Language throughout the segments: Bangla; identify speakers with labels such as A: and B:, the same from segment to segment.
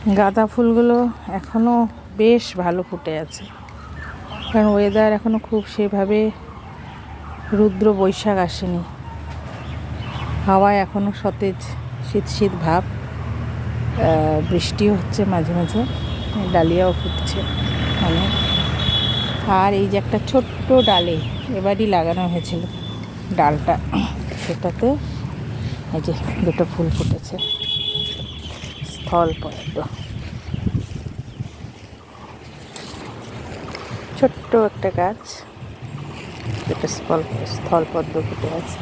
A: গাঁদা ফুলগুলো এখনও বেশ ভালো ফুটে আছে, কারণ ওয়েদার এখনও খুব সেভাবে রুদ্র বৈশাখ আসেনি। হাওয়ায় এখনও সতেজ শীত শীত ভাব, বৃষ্টিও হচ্ছে মাঝে মাঝে, ডালিয়াও ফুটছে অনেক। আর এই যে একটা ছোট্ট ডালে এবারই লাগানো হয়েছিল ডালটা, সেটাতে এই যে দুটো ফুল ফুটেছে, স্থলপদ্ম। ছোট্ট একটা গাছ, যেটা স্থলপদ্ম ফুটে আছে।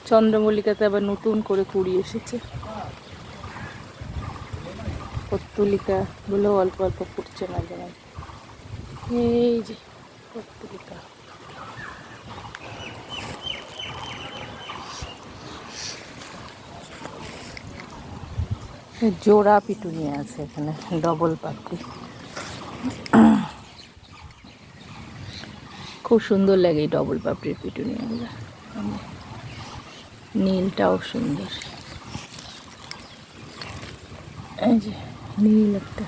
A: চন্দ্রমল্লিকাতে আবার নতুন করে কুড়ি এসেছে। পত্তলিকা গুলো অল্প অল্প ফুটছে মাঝে মাঝে। এই যে পত্তলিকা, জোড়া পিটুনিয়া আছে এখানে, ডবল পাপড়ি, খুব সুন্দর লাগে এই ডবল পাপড়ির পিটুনিয়াগুলো। নীলটাও সুন্দর, এই যে নীল একটা।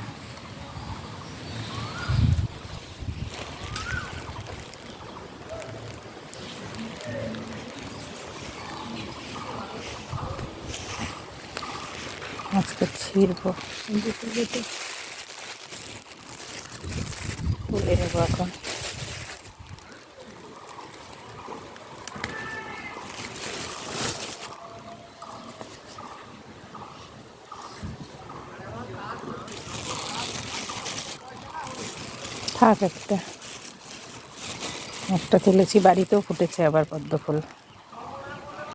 A: আজকে ছিঁড়বো, তুলে নেবো এখন। থাক, একটা তুলেছি, বাড়িতেও ফুটেছে আবার পদ্ম ফুল।